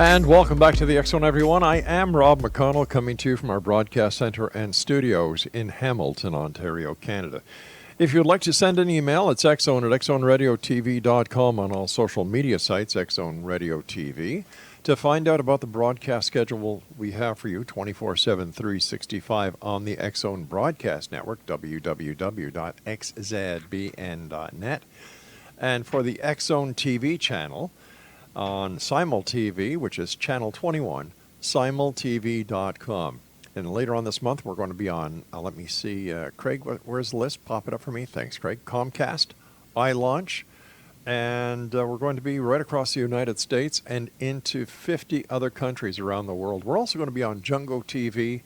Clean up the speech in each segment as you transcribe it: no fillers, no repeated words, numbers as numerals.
And welcome back to the X Zone, everyone. I am Rob McConnell, coming to you from our broadcast center and studios in Hamilton, Ontario, Canada. If you'd like to send an email, it's xzone at xzoneradiotv.com, on all social media sites, Xzone Radio TV. To find out about the broadcast schedule we have for you 24/7, 365 on the X Zone Broadcast Network, www.xzbn.net. And for the X Zone TV channel, on Simul TV, which is channel 21, simultv.com. And later on this month, we're going to be on, let me see, Craig, where's the list? Pop it up for me. Thanks, Craig. Comcast, iLaunch, and we're going to be right across the United States and into 50 other countries around the world. We're also going to be on Jungo TV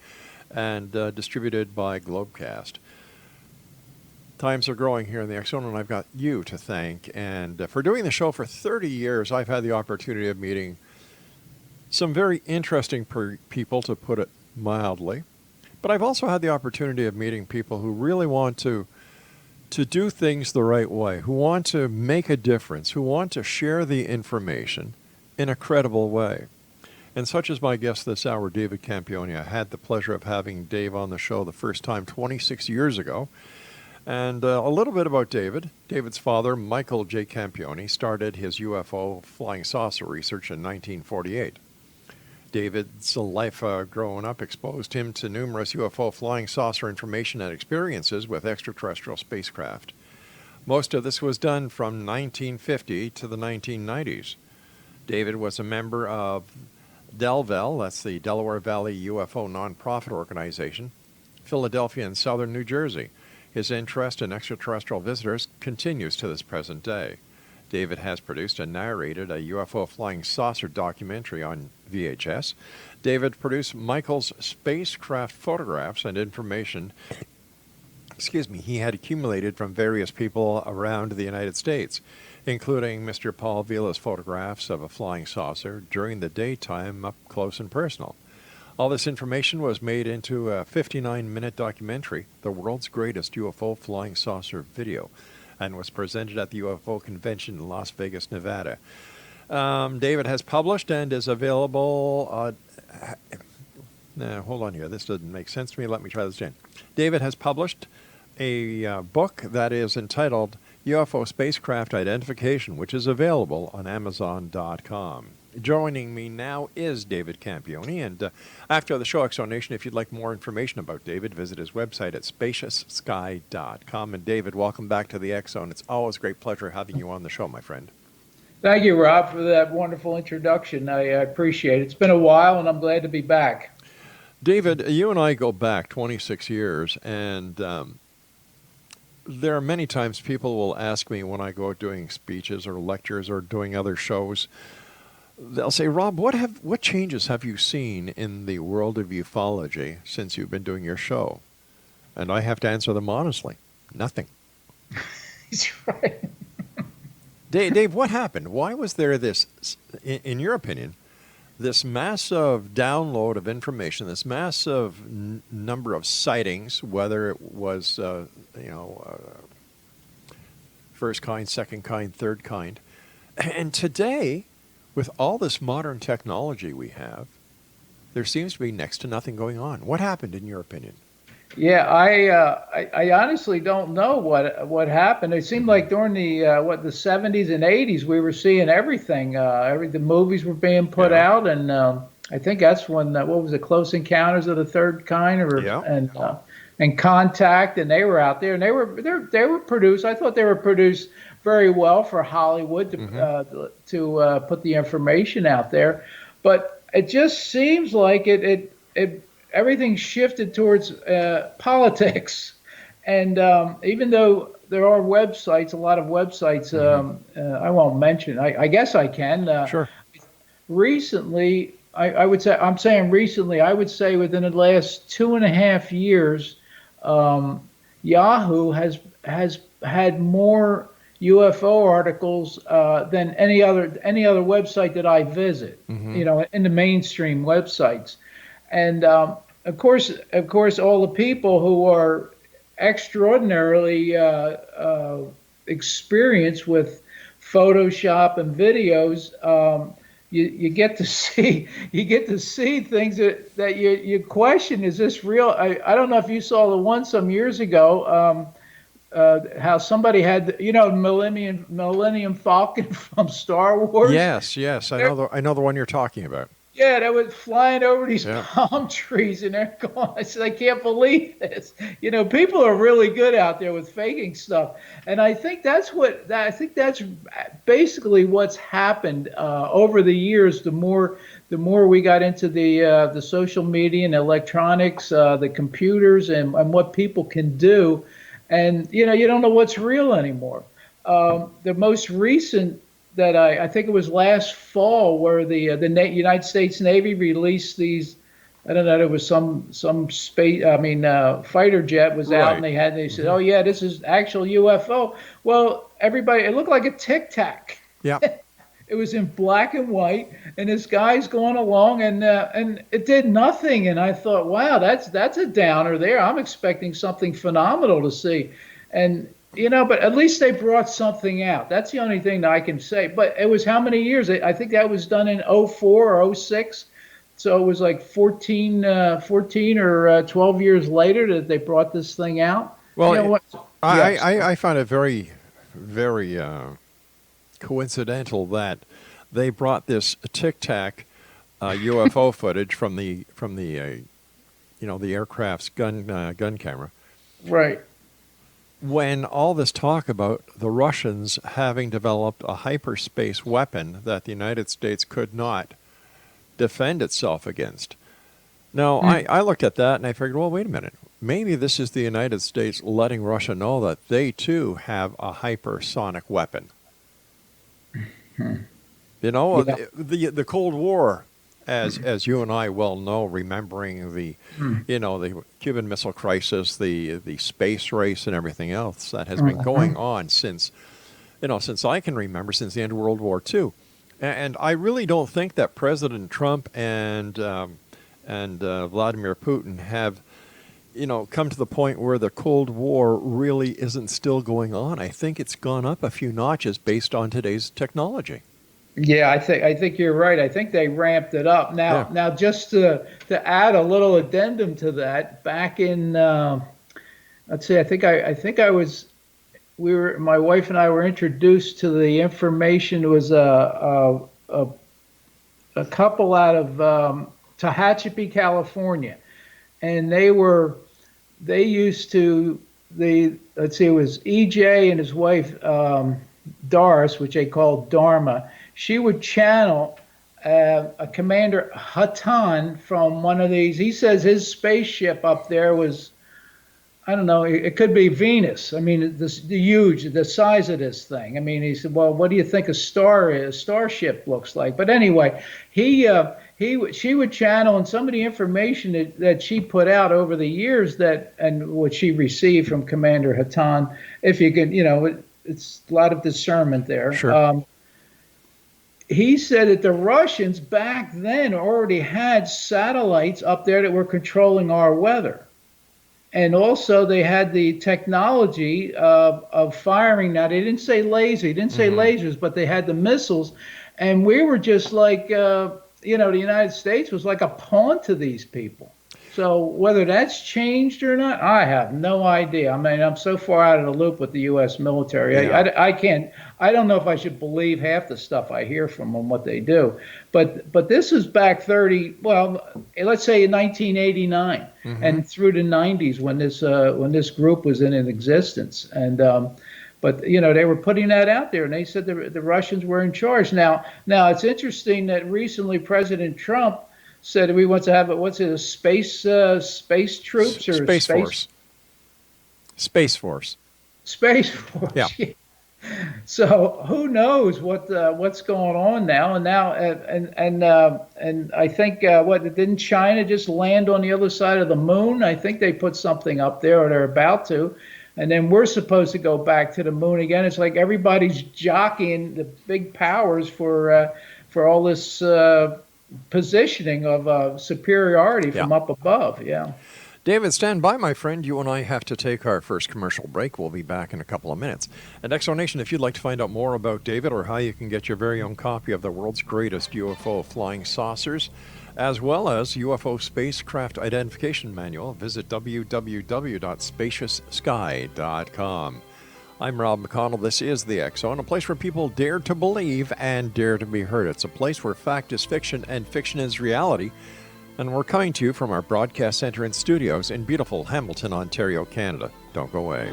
and distributed by Globecast. Times are growing here in the X Zone, and I've got you to thank. And for doing the show for 30 years, I've had the opportunity of meeting some very interesting people, to put it mildly. But I've also had the opportunity of meeting people who really want to do things the right way, who want to make a difference, who want to share the information in a credible way. And such is my guest this hour, David Campione. I had the pleasure of having Dave on the show the first time 26 years ago. And a little bit about David. David's father, Michael J. Campione, started his UFO-Flying saucer research in 1948. David's life growing up exposed him to numerous UFO-flying saucer information and experiences with extraterrestrial spacecraft. Most of this was done from 1950 to the 1990s. David was a member of DelVal, that's the Delaware Valley UFO nonprofit organization, Philadelphia and southern New Jersey. His interest in extraterrestrial visitors continues to this present day. David has produced and narrated a UFO-flying saucer documentary on VHS. David produced Michael's spacecraft photographs and information he had accumulated from various people around the United States, including Mr. Paul Vila's photographs of a flying saucer during the daytime, up close and personal. All this information was made into a 59-minute documentary, the world's greatest UFO flying saucer video, and was presented at the UFO convention in Las Vegas, Nevada. David has published and is available... hold on here. This doesn't make sense to me. Let me try this again. David has published a book that is entitled UFO Spacecraft Identification, which is available on Amazon.com. Joining me now is David Campione, and after the show, X Zone Nation, if you'd like more information about David, visit his website at spacioussky.com. And David, welcome back to the X Zone. It's always a great pleasure having you on the show, my friend. Thank you, Rob, for that wonderful introduction. I appreciate it. It's been a while, and I'm glad to be back. David, you and I go back 26 years, and there are many times people will ask me when I go out doing speeches or lectures or doing other shows, they'll say, Rob, what changes have you seen in the world of ufology since you've been doing your show? And I have to answer them honestly. Nothing. He's right. Dave, what happened? Why was there this, in your opinion, this massive download of information, this massive number of sightings, whether it was, first kind, second kind, third kind, and today, with all this modern technology we have, there seems to be next to nothing going on. What happened, in your opinion? Yeah, I honestly don't know what happened. It seemed like during the 70s and 80s we were seeing everything. The movies were being put out, and I think that's when what was it, Close Encounters of the Third Kind, and Contact, and they were out there, and they were produced. I thought they were produced very well for Hollywood to put the information out there, but it just seems like everything shifted towards politics, and even though there are websites, a lot of websites, I won't mention. I guess I can. Sure. Recently, I would say within the last 2.5 years, Yahoo has had more UFO articles than any other website that I visit, in the mainstream websites. And of course, all the people who are extraordinarily experienced with Photoshop and videos, you get to see things that you question, is this real? I don't know if you saw the one some years ago, how somebody had, Millennium Falcon from Star Wars. Yes, yes, I know the one you're talking about. Yeah, they was flying over these Yeah. palm trees, and they're going. I said, I can't believe this. People are really good out there with faking stuff, and I think that's basically what's happened over the years. The more we got into the social media and electronics, the computers, and what people can do, and you don't know what's real anymore. The most recent that I think it was last fall, where the United States Navy released these. I don't know. There was some space. I mean, fighter jet was out, and Right. they said, "Oh yeah, this is actual UFO." Well, everybody, it looked like a Tic Tac. Yeah. It was in black and white, and this guy's going along, and it did nothing. And I thought, wow, that's a downer there. I'm expecting something phenomenal to see, and but at least they brought something out. That's the only thing that I can say. But it was how many years? I think that was done in '04 or '06. So it was like 14 or 12 years later that they brought this thing out. Well, What? Yes. I find it very, very coincidental that they brought this Tic Tac UFO footage from the the aircraft's gun camera, Right. when all this talk about the Russians having developed a hyperspace weapon that the United States could not defend itself against. Now, I looked at that and I figured, well, wait a minute. Maybe this is the United States letting Russia know that they too have a hypersonic weapon. Yeah. The Cold War, as you and I well know, remembering the Cuban Missile Crisis, the space race, and everything else that has been going on since I can remember, since the end of World War II. And I really don't think that President Trump and Vladimir Putin have come to the point where the Cold War really isn't still going on. I think it's gone up a few notches based on today's technology. Yeah, I think you're right. I think they ramped it up. Now, Yeah. just to add a little addendum to that, back in let's see, my wife and I were introduced to the information. It was a couple out of Tehachapi, California, and they used to let's see, it was EJ and his wife Doris, which they called Dharma. She would channel a Commander Hatan from one of these. He says his spaceship up there was, I don't know, it could be Venus. I mean, the size of this thing. I mean, he said, well, what do you think a starship looks like? But anyway, she would channel, and some of the information that she put out over the years, and what she received from Commander Hatan, if you can, it's a lot of discernment there. Sure. He said that the Russians back then already had satellites up there that were controlling our weather. And also they had the technology of firing. Now, they didn't say laser, he didn't say lasers, but they had the missiles. And we were just like, the United States was like a pawn to these people. So whether that's changed or not, I have no idea. I mean, I'm so far out of the loop with the U.S. military. Yeah. I don't know if I should believe half the stuff I hear from them, what they do. But this is back let's say in 1989 and through the 90s when this group was in existence. And but they were putting that out there, and they said the Russians were in charge. Now it's interesting that recently President Trump said we want to have a space troops or Space Force. Space Force. Space Force. Yeah. So who knows what's going on now? And I think didn't China just land on the other side of the moon? I think they put something up there, or they're about to. And then we're supposed to go back to the moon again. It's like everybody's jockeying the big powers for all this positioning of superiority from up above. Yeah. David, stand by, my friend. You and I have to take our first commercial break. We'll be back in a couple of minutes. And Exonation, if you'd like to find out more about David or how you can get your very own copy of the world's greatest UFO flying saucers, as well as UFO spacecraft identification manual, visit www.spacioussky.com. I'm Rob McConnell. This is the X Zone, a place where people dare to believe and dare to be heard. It's a place where fact is fiction and fiction is reality. And we're coming to you from our broadcast center and studios in beautiful Hamilton, Ontario, Canada. Don't go away.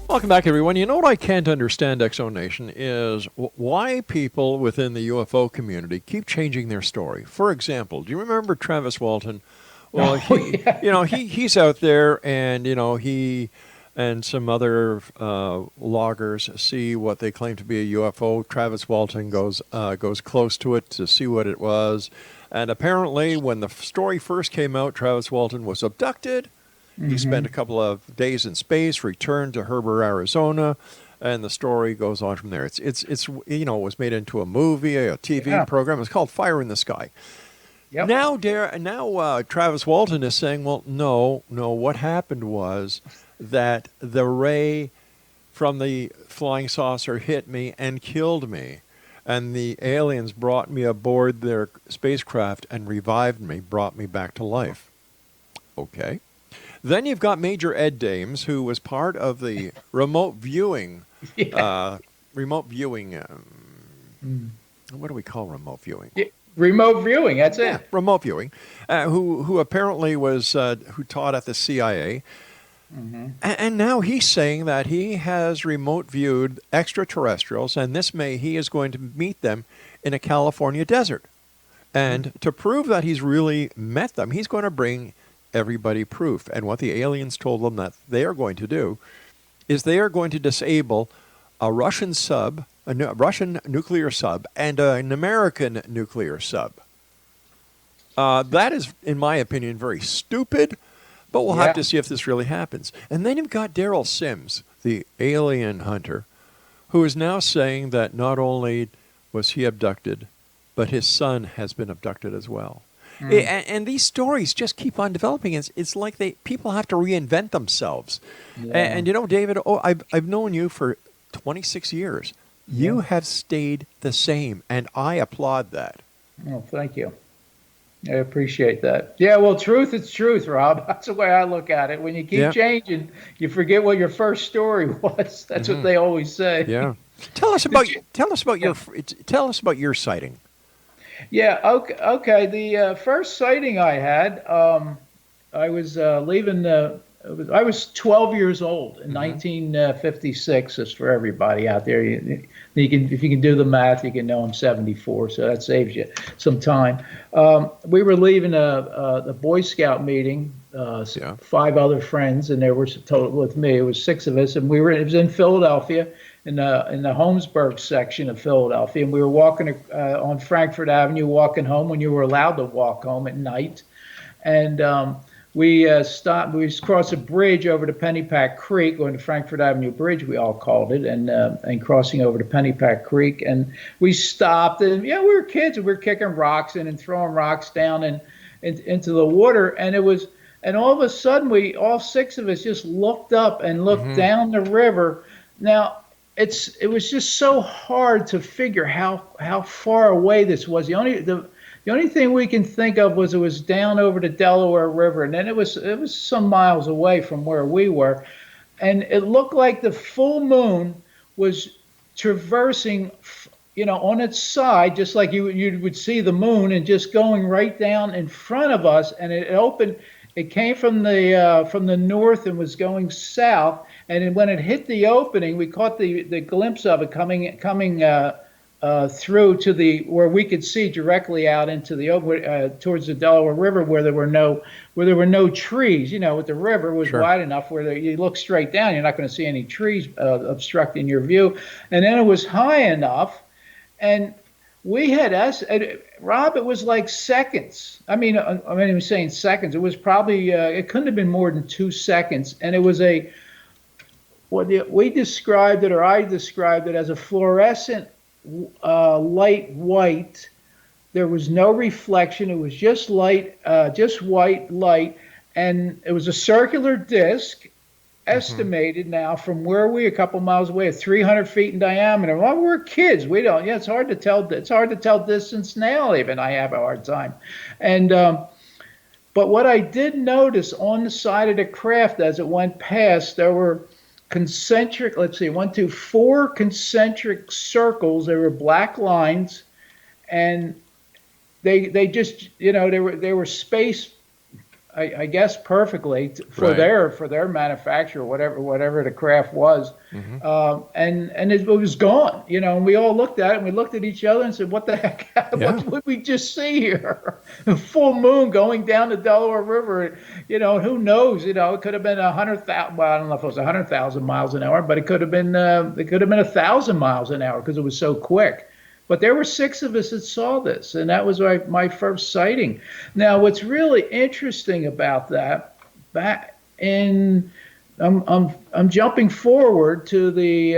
Welcome back, everyone. You know what I can't understand, Exonation, is why people within the UFO community keep changing their story. For example, do you remember Travis Walton? Well, he's out there, and he and some other loggers see what they claim to be a UFO. Travis Walton goes close to it to see what it was, and apparently, when the story first came out, Travis Walton was abducted. He spent a couple of days in space, returned to Heber, Arizona, and the story goes on from there. It was made into a movie, a TV program. It's called Fire in the Sky. Yep. Now Travis Walton is saying, well, no, what happened was that the ray from the flying saucer hit me and killed me, and the aliens brought me aboard their spacecraft and revived me, brought me back to life. Okay. Then you've got Major Ed Dames, who was part of the remote viewing. What do we call remote viewing? Remote viewing. That's it. Remote viewing. Who apparently was who taught at the CIA, and now he's saying that he has remote viewed extraterrestrials, and he is going to meet them in a California desert, and to prove that he's really met them, he's going to bring everybody proof. And what the aliens told them that they are going to do is they are going to disable a Russian nuclear sub, and an American nuclear sub. That is, in my opinion, very stupid, but we'll have to see if this really happens. And then you've got Daryl Sims, the alien hunter, who is now saying that not only was he abducted, but his son has been abducted as well. And these stories just keep on developing. It's like people have to reinvent themselves. Yeah. And David, I've known you for 26 years. You have stayed the same, and I applaud that. Oh, thank you. I appreciate that. Yeah, well, truth is truth, Rob. That's the way I look at it. When you keep changing, you forget what your first story was. That's what they always say. Yeah. Tell us about your sighting. Yeah, okay. The first sighting I had, I was leaving. I was 12 years old in 1956. Just for everybody out there, if you can do the math, you can know I'm 74, so that saves you some time. We were leaving a Boy Scout meeting, 5 other friends, and there were total with me. It was 6 of us, and it was in Philadelphia. In the Holmesburg section of Philadelphia, and we were walking on Frankfurt Avenue, walking home when you were allowed to walk home at night, and we stopped. We crossed a bridge over to Pennypack Creek, going to Frankfurt Avenue Bridge, we all called it, and crossing over to Pennypack Creek, and we stopped, and we were kids, and we were kicking rocks and throwing rocks down into the water, and all of a sudden all 6 of us just looked up and looked down the river. Now, it was just so hard to figure how far away this was. The only thing we can think of was it was down over the Delaware River, and then it was some miles away from where we were, and it looked like the full moon was traversing, on its side, just like you would see the moon, and just going right down in front of us, and it opened. It came from the north and was going south. And then when it hit the opening, we caught the glimpse of it coming through to the where we could see directly out into the towards the Delaware River, where there were no trees. You know, with the river was Sure. wide enough where you look straight down, you're not going to see any trees obstructing your view. And then it was high enough, and we had us, Rob. It was like seconds. I'm saying seconds. It was probably it couldn't have been more than 2 seconds, and it was we described it, or I described it as a fluorescent light white. There was no reflection. It was just light, just white light, and it was a circular disc, estimated now from where we a couple miles away, 300 feet in diameter. Well, we're kids. We don't. Yeah, it's hard to tell. It's hard to tell distance now. Even I have a hard time. And but what I did notice on the side of the craft as it went past, there were concentric. Let's see, 1, 2, 4 concentric circles. They were black lines, and they just they were spaced, I guess, perfectly for Right. their manufacturer, whatever the craft was, Hmm. and it was gone, And we all looked at it, and we looked at each other and said, "What the heck? Yeah. What did we just see here? A full moon going down the Delaware River. Who knows? It could have been 100,000. Well, I don't know if it was 100,000 miles an hour, but it could have been 1,000 miles an hour because it was so quick." But there were 6 of us that saw this, and that was my first sighting. Now, what's really interesting about that, back in, I'm jumping forward to the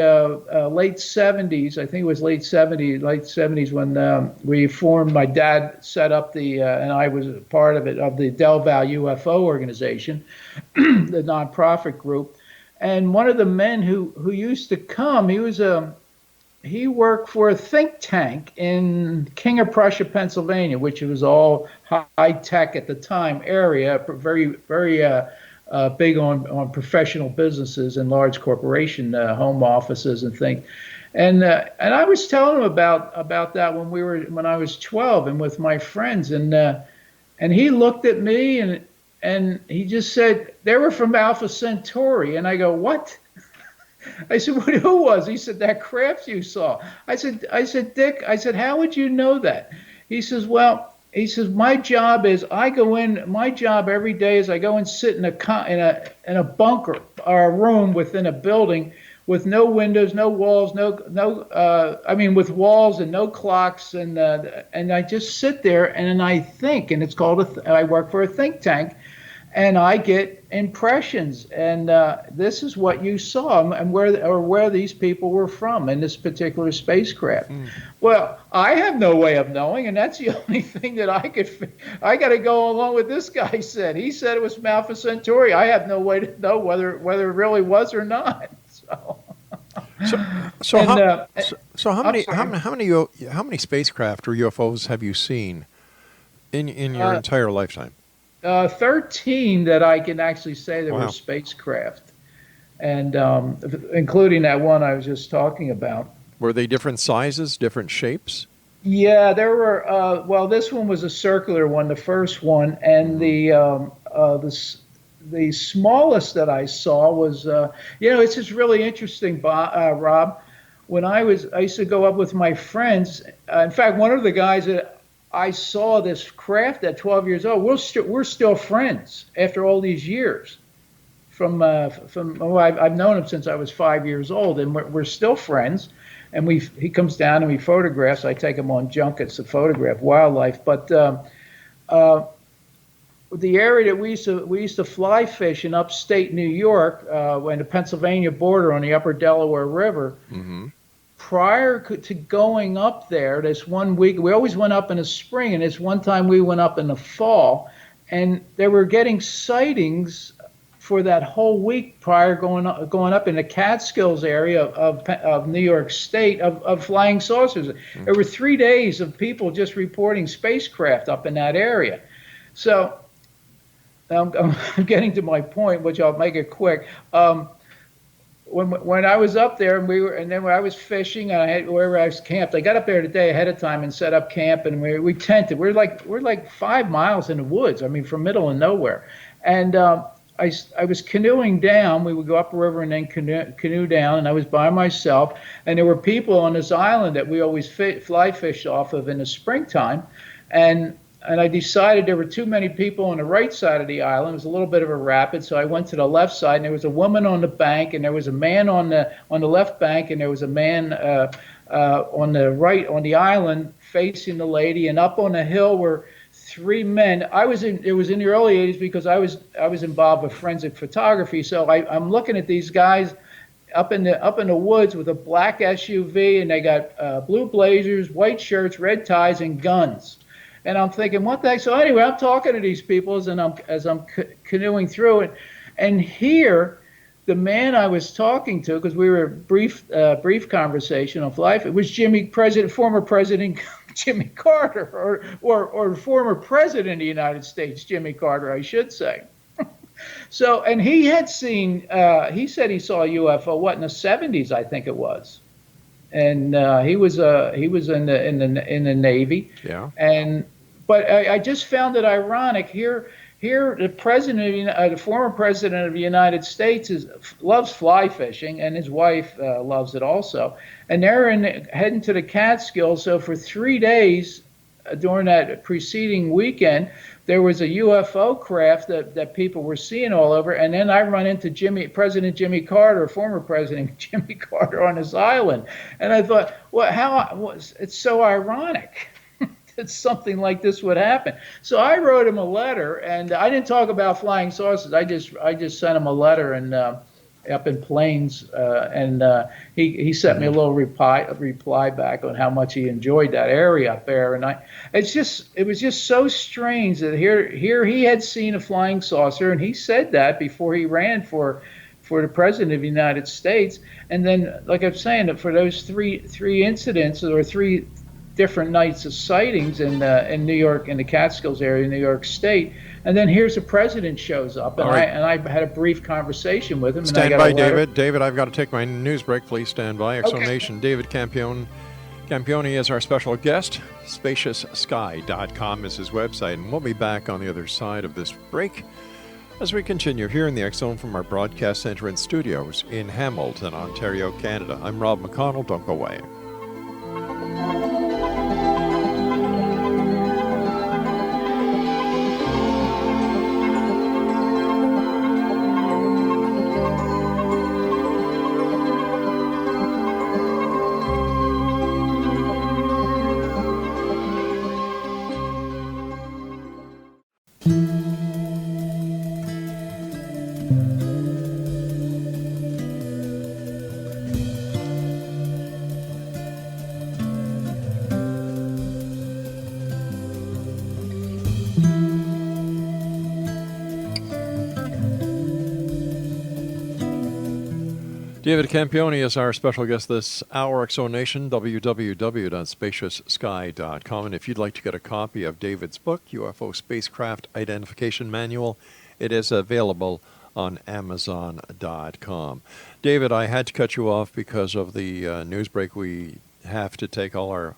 late 70s. I think it was late 70s when we formed. My dad set up and I was a part of it, of the Del Val UFO organization, the nonprofit group. And one of the men who used to come, he worked for a think tank in King of Prussia, Pennsylvania, which was all high tech at the time area, very, very big on professional businesses and large corporation home offices and things. And I was telling him about that when I was 12 and with my friends, and he looked at me and he just said they were from Alpha Centauri, and I go, "What?" I said, who was? He said, "That craft you saw." I said, "Dick," I said, "how would you know that?" He says, "Well," he says, "my job every day is I go and sit in a bunker or a room within a building with no windows, no walls, with walls and no clocks, and I just sit there and I think, and it's called I work for a think tank, and I get impressions, and this is what you saw, and where these people were from in this particular spacecraft." Mm. Well, I have no way of knowing, and that's the only thing that I got to go along with this guy said. He said it was from Alpha Centauri. I have no way to know whether it really was or not. So, So, so and how so how I'm many sorry. how many spacecraft or UFOs have you seen in your Uh, entire lifetime? 13 that I can actually say there were Wow. spacecraft, and including that one I was just talking about. Were they different sizes, different shapes? Yeah, there were. Well, this one was a circular one, the first one, and Hmm. the smallest that I saw was. It's just really interesting, Rob. I used to go up with my friends. In fact, one of the guys that I saw this craft at 12 years old. We're still friends after all these years. I've known him since I was 5 years old, and we're still friends. And he comes down and we photographs. I take him on junkets to photograph wildlife. But uh, the area that we used to fly fish in upstate New York, and the Pennsylvania border on the Upper Delaware River. Hmm. Prior to going up there, this one week, we always went up in the spring, and this one time we went up in the fall, and they were getting sightings for that whole week prior going up in the Catskills area of New York State of flying saucers. There were 3 days of people just reporting spacecraft up in that area. So I'm getting to my point, which I'll make it quick. When I was up there and then when I was fishing and wherever I was camped, I got up there the day ahead of time and set up camp, and we tented. We're like 5 miles in the woods. I mean, from middle of nowhere, And I was canoeing down. We would go up a river and then canoe down, and I was by myself. And there were people on this island that we always fly fish off of in the springtime. And I decided there were too many people on the right side of the island. It was a little bit of a rapid, so I went to the left side, and there was a woman on the bank, and there was a man on the left bank, and there was a man on the right on the island facing the lady, and up on the hill were three men. It was in the early 80s because I was involved with forensic photography, so I'm looking at these guys up in the woods with a black SUV, and they got blue blazers, white shirts, red ties, and guns. And I'm thinking, what the heck? So anyway, I'm talking to these people as I'm canoeing through it, and here, the man I was talking to, because we were brief conversation of life, it was former President Jimmy Carter, or former President of the United States, Jimmy Carter, I should say. So, and he had seen, he said he saw a UFO, in the 70s, I think it was. And he was in the Navy. Yeah. But I just found it ironic here. The the former president of the United States loves fly fishing, and his wife loves it also. And they're heading to the Catskills. So for 3 days during that preceding weekend, there was a UFO craft that people were seeing all over. And then I run into President Jimmy Carter, former President Jimmy Carter, on this island. And I thought, well, it's so ironic that something like this would happen. So I wrote him a letter, and I didn't talk about flying saucers. I just sent him a letter, and up in Plains, and he sent me a little reply back on how much he enjoyed that area up there. And it was just so strange that here he had seen a flying saucer, and he said that before he ran for the president of the United States. And then, like I'm saying, for those three incidents, or three different nights of sightings in New York, in the Catskills area, New York State, and then here's the president shows up, and I had a brief conversation with him. Stand by, David. David, I've got to take my news break. Please stand by. X Zone Okay. Nation, David Campione is our special guest. SpaciousSky.com is his website, and we'll be back on the other side of this break as we continue here in the X Zone from our broadcast center and studios in Hamilton, Ontario, Canada. I'm Rob McConnell. Don't go away. David Campione is our special guest this hour. X Zone Nation, www.spaciousSky.com. And if you'd like to get a copy of David's book, UFO Spacecraft Identification Manual, it is available on Amazon.com. David, I had to cut you off because of the news break. We have to take all our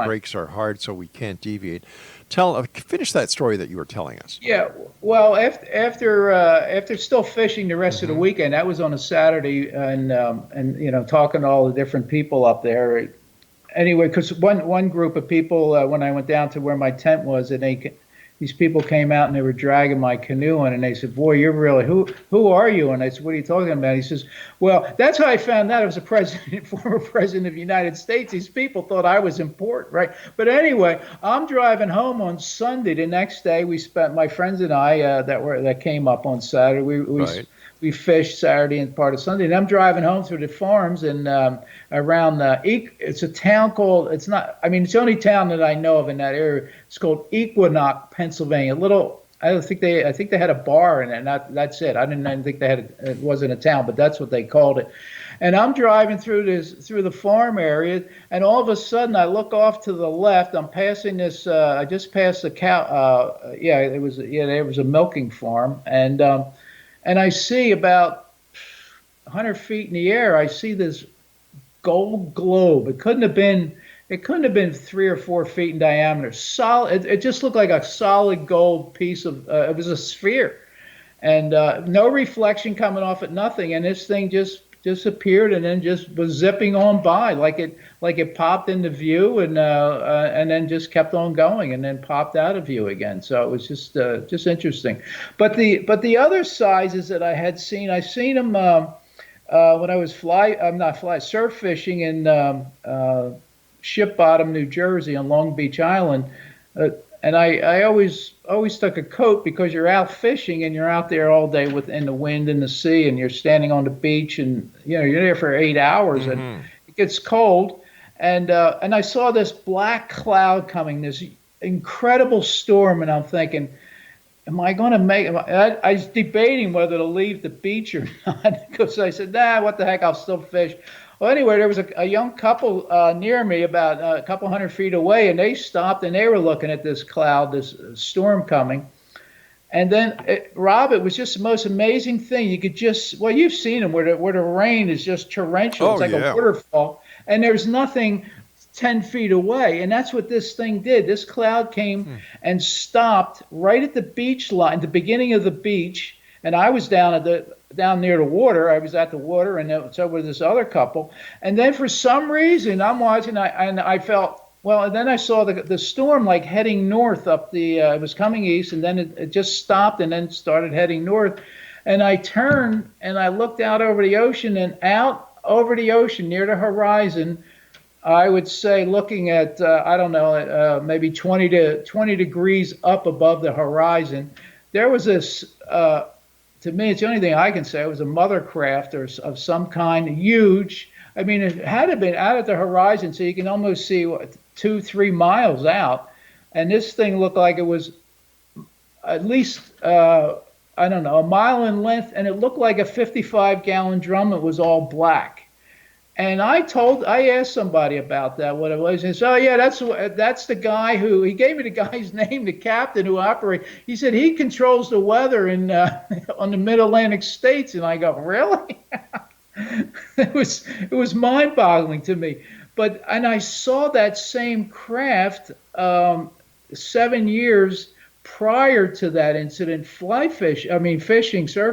breaks are hard, so we can't deviate. Finish that story that you were telling us. Yeah, well, after still fishing the rest of the weekend, that was on a Saturday, and talking to all the different people up there. Anyway, because one group of people, when I went down to where my tent was, and these people came out and they were dragging my canoe in, and they said, "Boy, you're really who are you?" And I said, "What are you talking about?" He says, "Well, that's how I found out I was a former president of the United States. These people thought I was important, right?" But anyway, I'm driving home on Sunday. The next day, my friends and I that came up on Saturday. We fished Saturday and part of Sunday, and I'm driving home through the farms and around it's a town called, it's the only town that I know of in that area. It's called Equinox, Pennsylvania. I think they had a bar in it, and that's it. I didn't think it wasn't a town, but that's what they called it. And I'm driving through the farm area, and all of a sudden I look off to the left. I'm passing this. I just passed the cow. There was a milking farm, and I see about 100 feet in the air, I see this gold globe. It couldn't have been It couldn't have been 3 or 4 feet in diameter. Solid. It just looked like a solid gold piece of. It was a sphere, and no reflection coming off it, nothing. And this thing just disappeared and then just was zipping on by like it popped into view and then just kept on going and then popped out of view again. So it was just interesting. But the other sizes that I seen them when I was surf fishing in Ship Bottom, New Jersey, on Long Beach Island. And I always took a coat because you're out fishing and you're out there all day in the wind and the sea, and you're standing on the beach, and you're there for 8 hours, and it gets cold. And I saw this black cloud coming, this incredible storm, and I'm thinking, am I going to make? I was debating whether to leave the beach or not because I said, nah, what the heck, I'll still fish. Well, anyway, there was a young couple near me, about a couple 100 feet away, and they stopped and they were looking at this cloud, this storm coming. And then, Rob, it was just the most amazing thing. You could well, you've seen them where the rain is just torrential. It's like a waterfall, and there's nothing 10 feet away. And that's what this thing did. This cloud came and stopped right at the beach line, the beginning of the beach. And I was down near the water. I was at the water, and so was this other couple. And then for some reason, I'm watching, and I felt, well, and then I saw the storm like heading north up it was coming east, and then it just stopped and then started heading north. And I turned and I looked out over the ocean, and out over the ocean near the horizon, I would say, looking at, I don't know, maybe 20 degrees up above the horizon, there was this, to me, it's the only thing I can say. It was a mother craft of some kind, huge. I mean, it had to have been out at the horizon, so you can almost see 2-3 miles out. And this thing looked like it was at least, I don't know, a mile in length, and it looked like a 55-gallon drum. It was all black. And I asked somebody about that, what it was. And so, yeah, that's the guy he gave me the guy's name, the captain who operates. He said he controls the weather on the Mid-Atlantic states. And I go, really? It was mind-boggling to me. And I saw that same craft 7 years prior to that incident, surf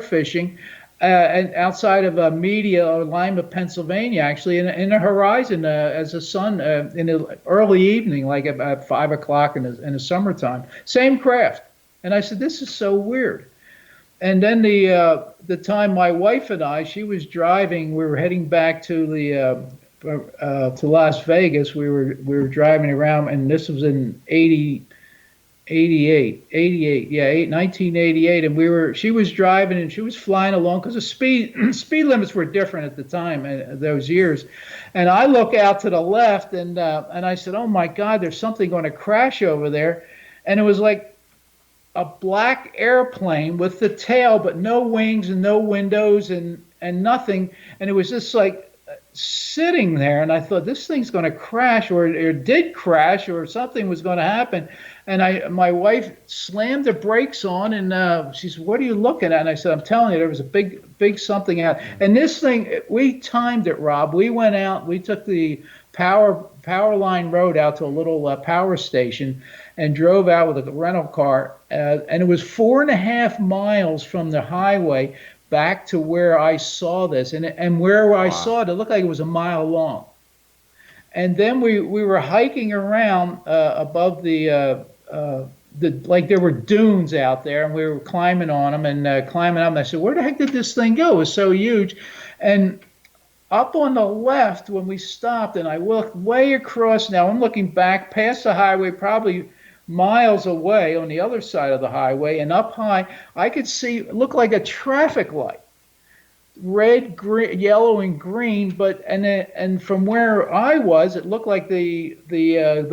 fishing. And outside of Media or Lima, Pennsylvania, actually, in the horizon as the sun in the early evening, like about 5 o'clock in the summertime. Same craft. And I said, this is so weird. And then the time my wife and she was driving, we were heading back to to Las Vegas. We were driving around, and this was in 1988, and she was driving and she was flying along because the speed limits were different at the time, those years. And I look out to the left, and I said, oh my God, there's something going to crash over there. And it was like a black airplane with the tail, but no wings and no windows and nothing. And it was just like sitting there, and I thought, this thing's going to crash, or it did crash, or something was going to happen. And my wife slammed the brakes on, and she said, what are you looking at? And I said, I'm telling you, there was a big something out. And this thing, we timed it, Rob. We went out, we took the power line road out to a little power station and drove out with a rental car. And it was 4.5 miles from the highway back to where I saw this. And where I saw it, it looked like it was a mile long. And then we were hiking around above like there were dunes out there, and we were climbing on them and climbing up. And I said, where the heck did this thing go? It was so huge. And up on the left, when we stopped, and I looked way across, now I'm looking back past the highway, probably miles away on the other side of the highway, and up high, I could see, it looked like a traffic light. Red, green, yellow, and green, and from where I was, it looked like the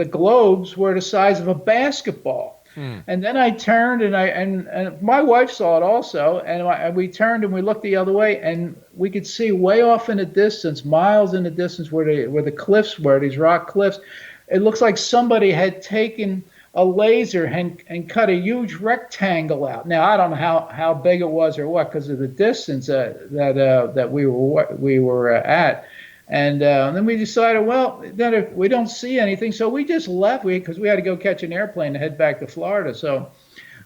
globes were the size of a basketball. And then I turned, and my wife saw it also, and we turned and we looked the other way, and we could see way off in the distance, miles in the distance, where the cliffs were, these rock cliffs. It looks like somebody had taken a laser and cut a huge rectangle out. Now, I don't know how big it was or what, because of the distance that we were at. And then we decided, well, then if we don't see anything, so we just left. Because we had to go catch an airplane to head back to Florida. So,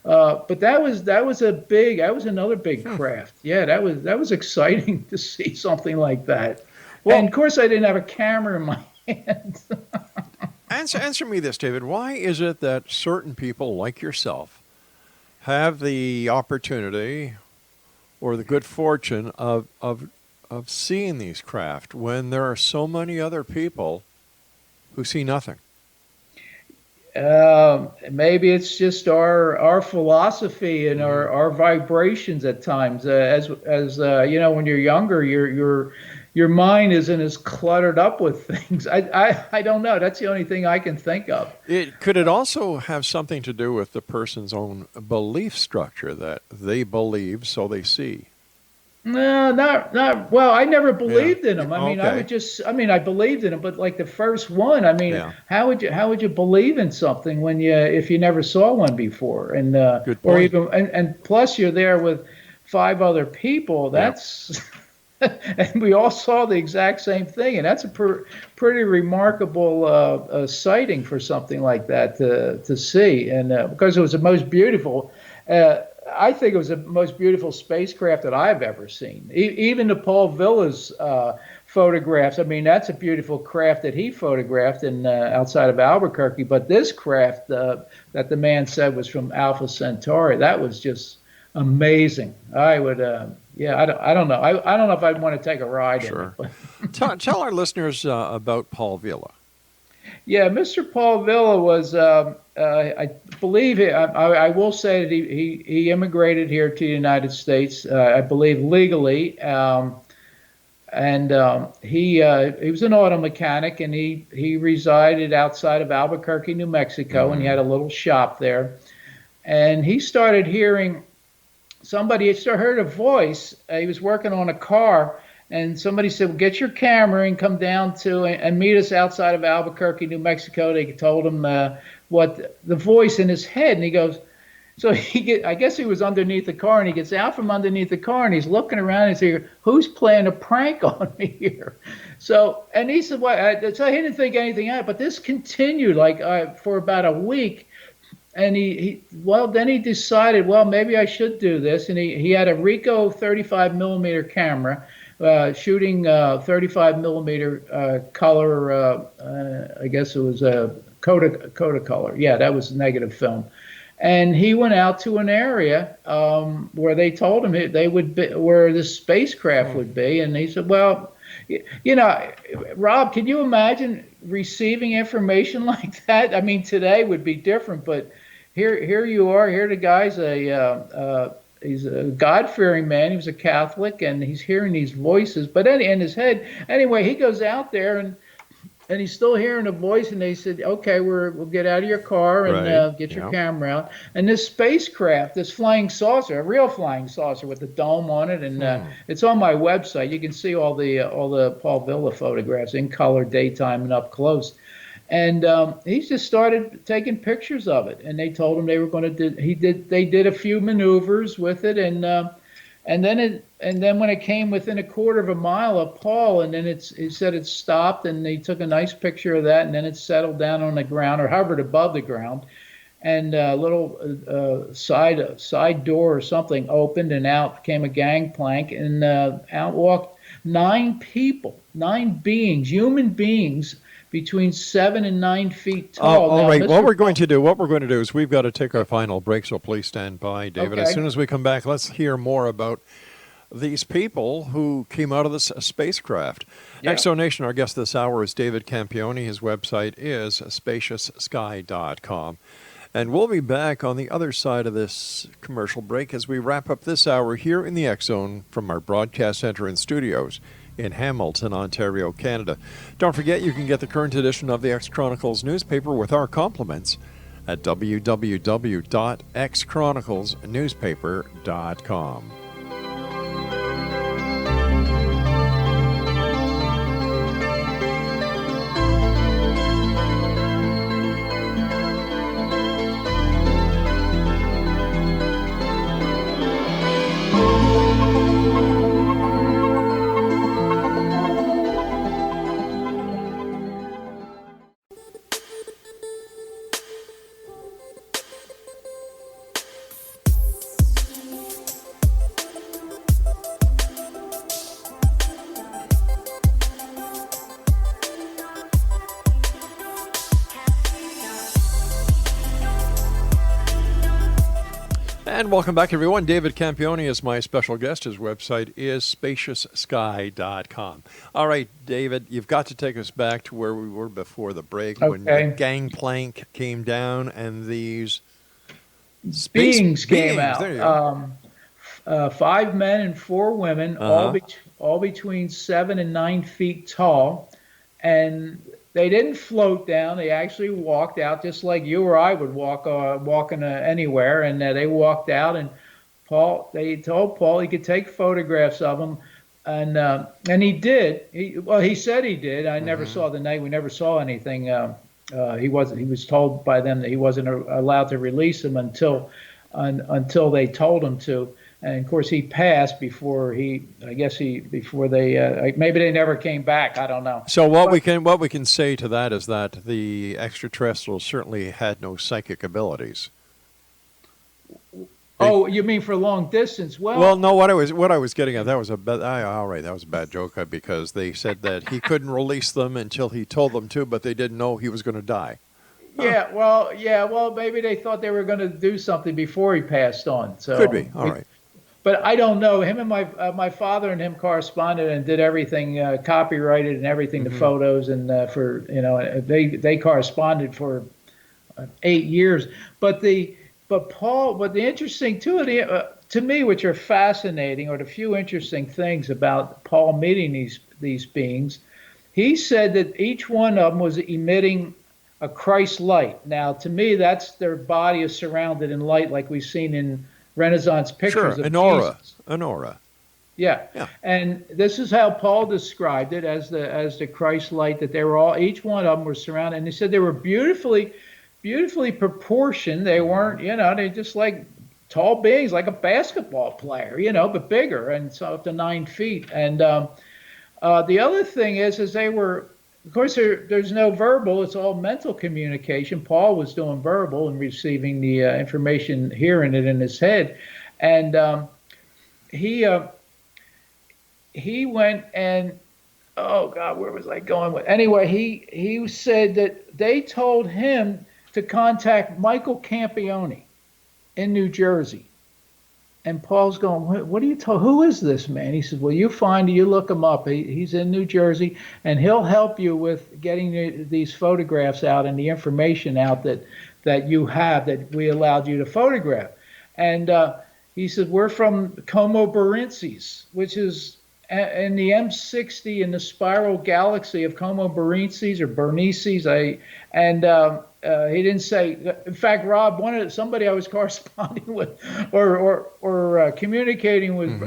but that was another big craft. Yeah, that was exciting to see something like that. Well, And of course, I didn't have a camera in my hand. answer me this, David. Why is it that certain people like yourself have the opportunity or the good fortune of seeing these craft when there are so many other people who see nothing? Maybe it's just our philosophy and our vibrations at times. As you know, when you're younger, your mind isn't as cluttered up with things. I don't know. That's the only thing I can think of. Could it also have something to do with the person's own belief structure that they believe, so they see? No, not well. I never believed in them. I mean, Okay. I believed in them, but like the first one, I mean, Yeah. how would you believe in something when if you never saw one before, and Good or point. even and plus you're there with 5 other people. Yeah. That's and we all saw the exact same thing, and that's a pretty remarkable sighting for something like that to see, and because it was the most beautiful. Uh, I think it was the most beautiful spacecraft that I've ever seen. Even the Paul Villa's photographs. I mean, that's a beautiful craft that he photographed in outside of Albuquerque. But this craft that the man said was from Alpha Centauri, that was just amazing. I would, yeah, I don't know. I don't know if I'd want to take a ride in it. Sure. But Tell our listeners about Paul Villa. yeah, Mr. Paul Villa was, I believe, I will say that he immigrated here to the United States, I believe legally, and he was an auto mechanic, and he resided outside of Albuquerque, New Mexico, and he had a little shop there, and he started hearing somebody. He heard a voice. He was working on a car. And somebody said, well, get your camera and come down to and meet us outside of Albuquerque, New Mexico. They told him what the voice in his head. And he goes, so I guess he was underneath the car, and he gets out from underneath the car, and he's looking around and he's saying, who's playing a prank on me here? So, and he said, well, so he didn't think anything out, but this continued like for about a week. And then he decided, well, maybe I should do this. And he had a Ricoh 35 millimeter camera. Shooting 35 millimeter color, I guess it was a Kodacolor. Yeah, that was negative film. And he went out to an area where they told him they would be, where the spacecraft would be. And he said, well, you know, Rob, can you imagine receiving information like that? I mean, today would be different, but here you are. Here the guy's he's a God-fearing man. He was a Catholic, and he's hearing these voices. But in his head, anyway, he goes out there, and he's still hearing a voice. And they said, "Okay, we'll get out of your car and Right. get your Yeah. camera out." And this spacecraft, this flying saucer, a real flying saucer with a dome on it, and it's on my website. You can see all the Paul Villa photographs in color, daytime, and up close. And he just started taking pictures of it, and they told him they were going to do. They did a few maneuvers with it, and then when it came within a quarter of a mile of Paul, and then he said it stopped, and they took a nice picture of that, and then it settled down on the ground or hovered above the ground, and a little side door or something opened, and out came a gangplank, and out walked 9 people, 9 beings, human beings, between 7 and 9 feet tall. All Now, right. Mr. What we're going to do is we've got to take our final break, so please stand by, David. As Okay. soon as we come back, let's hear more about these people who came out of this spacecraft. Yeah. Exonation, our guest this hour is David Campione. His website is spacioussky.com. And we'll be back on the other side of this commercial break as we wrap up this hour here in the X Zone from our broadcast center and studios in Hamilton, Ontario, Canada. Don't forget, you can get the current edition of the X Chronicles newspaper with our compliments at www.xchroniclesnewspaper.com. And welcome back, everyone. David Campione is my special guest. His website is spacioussky.com. All right, David, you've got to take us back to where we were before the break when the gangplank came down and these beings came out. There you go. 5 men and 4 women, all between 7 and 9 feet tall, and they didn't float down. They actually walked out just like you or I would walk in anywhere. And they walked out, and they told Paul he could take photographs of them, and he did. He said he did. I never saw the night. We never saw anything. He was told by them that he wasn't allowed to release them until they told him to. And of course, he passed before they maybe they never came back. I don't know. So what we can say to that is that the extraterrestrials certainly had no psychic abilities. Oh, you mean for long distance? Well, no. What I was getting at, that was a bad. All right, that was a bad joke because they said that he couldn't release them until he told them to, but they didn't know he was going to die. Yeah. Well, maybe they thought they were going to do something before he passed on. So could be. All right. But I don't know. Him and my father and him corresponded and did everything, copyrighted and everything, the photos, and they corresponded for 8 years. But the interesting to me, which are fascinating, or the few interesting things about Paul meeting these beings, he said that each one of them was emitting a Christ light. Now, to me, that's their body is surrounded in light, like we've seen in Renaissance pictures of an aura. Yeah. And this is how Paul described it as the Christ light, that they were all, each one of them were surrounded, and he said they were beautifully proportioned. They weren't, they just like tall beings, like a basketball player, but bigger, and so up to 9 feet. And the other thing is they were, of course, there's no verbal. It's all mental communication. Paul was doing verbal and receiving the information, hearing it in his head. And he went and, oh, God, where was I going with? Anyway, he said that they told him to contact Michael Campione in New Jersey. And Paul's going, what are you told? Who is this man? He said, well, you look him up. He's in New Jersey, and he'll help you with getting these photographs out and the information out that you have, that we allowed you to photograph. And he said, we're from Como Berenices, which is in the M60 in the spiral galaxy of Como Berenices or Berenices. He didn't say. In fact, Rob, somebody I was corresponding with or communicating with,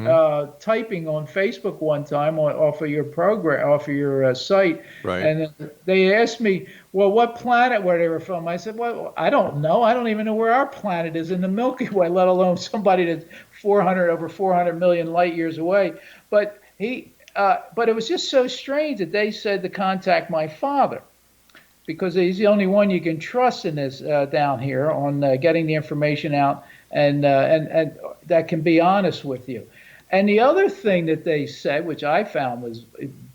typing on Facebook one time off of your program, off of your site, right. And they asked me, well, what planet were they were from? I said, well, I don't know. I don't even know where our planet is in the Milky Way, let alone somebody that's over 400 million light years away. But but it was just so strange that they said to contact my father, because he's the only one you can trust in this down here on getting the information out, and that can be honest with you. And the other thing that they said, which I found was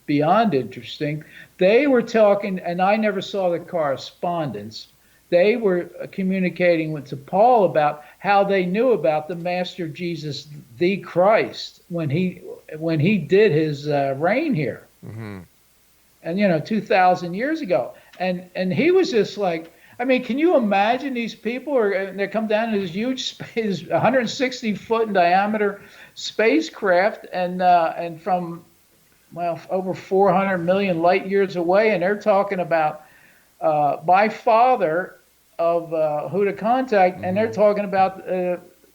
beyond interesting, they were talking, and I never saw the correspondence. They were communicating to Paul about how they knew about the Master Jesus, the Christ, when he did his reign here, and 2,000 years ago. And he was just like, I mean, can you imagine these people they come down in this huge space, 160 foot in diameter spacecraft, and from, well, over 400 million light years away, and they're talking about my father of who to contact, and they're talking about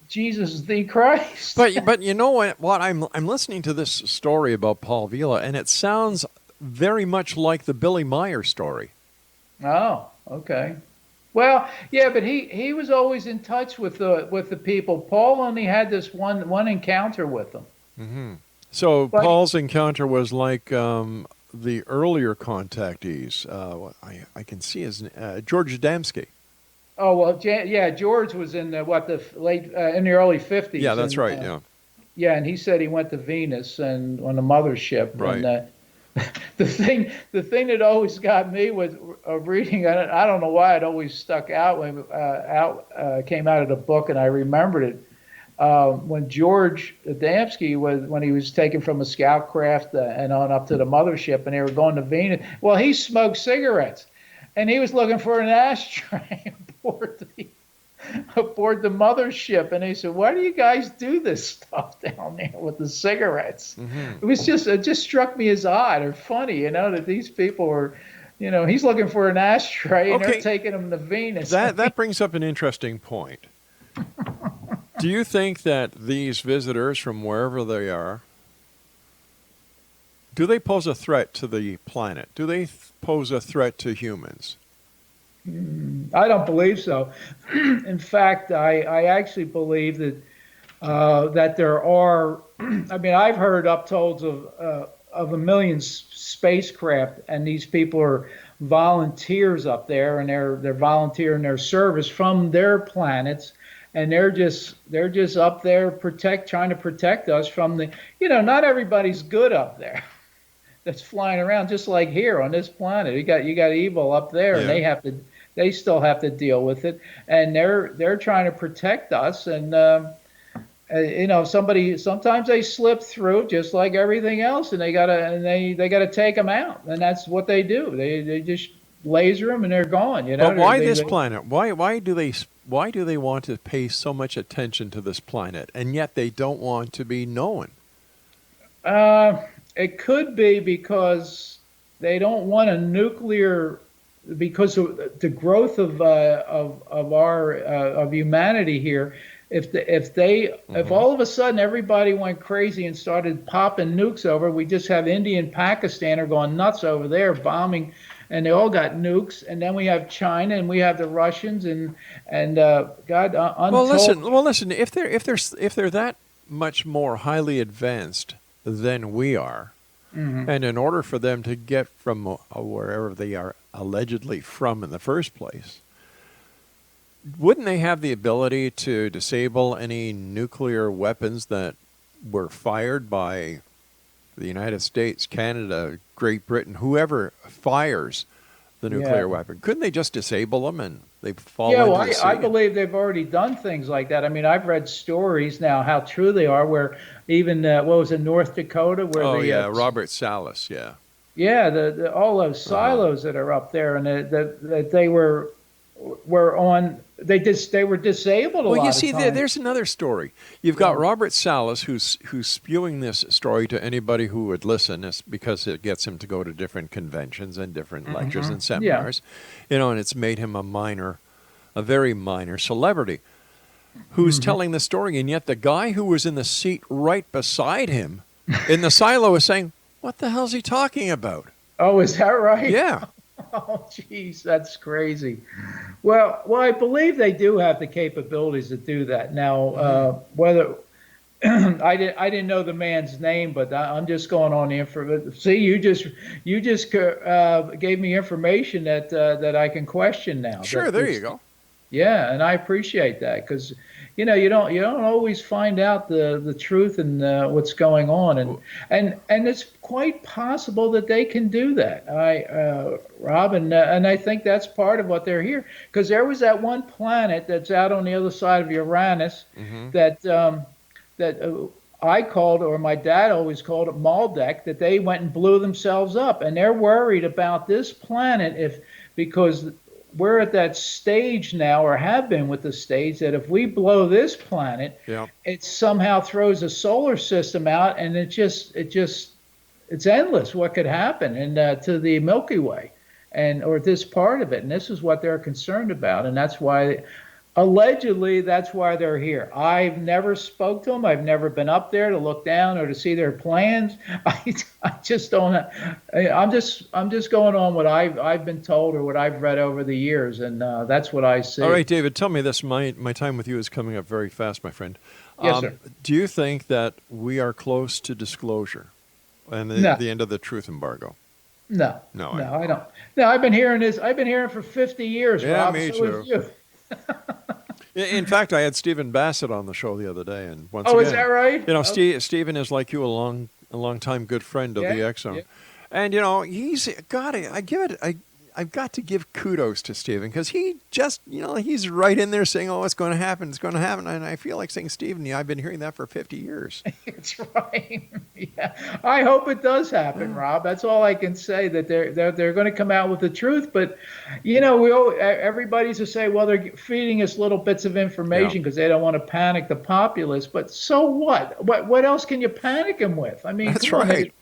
Jesus the Christ. But you know what? I'm listening to this story about Paul Vila, and it sounds very much like the Billy Meyer story. Oh, okay. Well, yeah, but he was always in touch with the people. Paul only had this one encounter with them. So Paul's encounter was like the earlier contactees. I can see his George Adamski. Oh well, yeah. George was in the late in the early 50s. Yeah, that's right. Yeah. Yeah, and he said he went to Venus and on the mothership. Right. And, the thing that always got me was reading. I don't know why it always stuck out when came out of the book, and I remembered it. when George Adamski was when he was taken from a scout craft and on up to the mothership, and they were going to Venus. Well, he smoked cigarettes, and he was looking for an ashtray aboard the mothership, and they said, "Why do you guys do this stuff down there with the cigarettes?" It just struck me as odd or funny, that these people are, he's looking for an ashtray and they're taking him to Venus. That brings up an interesting point. Do you think that these visitors from wherever they are, do they pose a threat to the planet? Do they pose a threat to humans? I don't believe so. In fact, I actually believe that that there are. I mean, I've heard uptolds of a million spacecraft, and these people are volunteers up there, and they're volunteering their service from their planets, and they're just up there trying to protect us from the. Not everybody's good up there. That's flying around just like here on this planet. You got evil up there, and they still have to deal with it, and they're trying to protect us. And sometimes they slip through just like everything else, and they gotta take them out, and that's what they do. They just laser them and they're gone. But why this planet? Why do they want to pay so much attention to this planet, and yet they don't want to be known? It could be because they don't want a nuclear, because of the growth of humanity here. If all of a sudden everybody went crazy and started popping nukes over, we just have India and Pakistan are going nuts over there bombing, and they all got nukes, and then we have China and we have the Russians and God. Well, listen. If they're that much more highly advanced than we are, and in order for them to get from wherever they are allegedly from in the first place, wouldn't they have the ability to disable any nuclear weapons that were fired by the United States, Canada, Great Britain, whoever fires the nuclear weapon? Couldn't they just disable them and they fall into the sea? I believe they've already done things like that. I mean, I've read stories now, how true they are, where even, what was it, North Dakota? Where Robert Salas, Yeah, all those silos that are up there, and that they were on. They were disabled. Well, you see, there's another story. You've got Robert Salas, who's spewing this story to anybody who would listen, because it gets him to go to different conventions and different lectures and seminars, and it's made him a very minor celebrity, who's telling the story, and yet the guy who was in the seat right beside him in the silo is saying, "What the hell's he talking about?" Oh, is that right? Yeah. Oh, geez, that's crazy. Well, I believe they do have the capabilities to do that. Now, whether I didn't know the man's name, but I'm just going on the information. See, you just gave me information that I can question now. Sure, there you go. Yeah, and I appreciate that, because you don't always find out the truth and what's going on, and it's quite possible that they can do that. Rob, and I think that's part of what they're here, because there was that one planet that's out on the other side of Uranus that I called, or my dad always called it Maldek, that they went and blew themselves up, and they're worried about this planet because we're at that stage now, or have been with the stage, that if we blow this planet, it somehow throws a solar system out, and it's endless what could happen and to the Milky Way, or this part of it. And this is what they're concerned about, and that's why, allegedly, that's why they're here. I've never spoke to them. I've never been up there to look down or to see their plans. I just don't. I'm just going on what I've been told or what I've read over the years, and that's what I see. All right, David, tell me this. My time with you is coming up very fast, my friend. Yes, sir. Do you think that we are close to disclosure and the end of the truth embargo? No, I don't. No, I've been hearing this. I've been hearing it for 50 years. Yeah, Rob, me so too. In fact, I had Stephen Bassett on the show the other day, and once again, is that right? Stephen is like you, a long time good friend of the X Zone, and he's got it. I've got to give kudos to Stephen because he just, he's right in there saying, "Oh, it's going to happen. It's going to happen." And I feel like saying, "Stephen, I've been hearing that for 50 years." It's right. Yeah, I hope it does happen, Rob. That's all I can say. That they're going to come out with the truth. But everybody's to say, well, they're feeding us little bits of information because they don't want to panic the populace. But so what? What else can you panic them with? I mean, That's come on, right.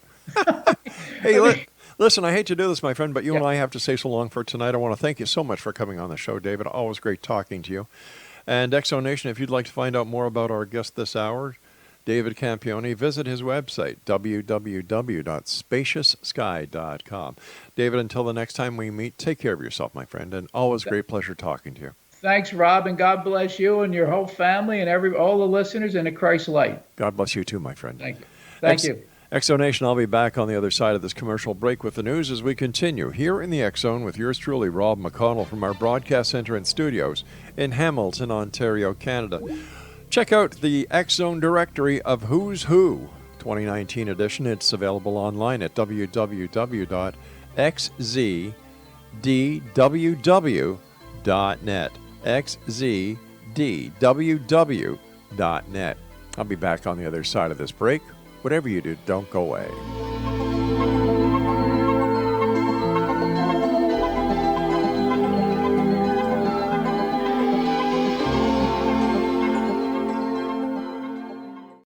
Hey, listen, I hate to do this, my friend, but you Yeah. and I have to say so long for tonight. I want to thank you so much for coming on the show, David. Always great talking to you. And Exo Nation, if you'd like to find out more about our guest this hour, David Campione, visit his website, www.spacioussky.com. David, until the next time we meet, take care of yourself, my friend, and always great pleasure talking to you. Thanks, Rob, and God bless you and your whole family and all the listeners in the Christ light. God bless you too, my friend. Thank you. Thank you. Exo Nation, I'll be back on the other side of this commercial break with the news as we continue here in the X Zone with yours truly, Rob McConnell, from our broadcast center and studios in Hamilton, Ontario, Canada. Check out the X Zone directory of Who's Who 2019 edition. It's available online at www.xzdww.net. xzdww.net. I'll be back on the other side of this break. Whatever you do, don't go away.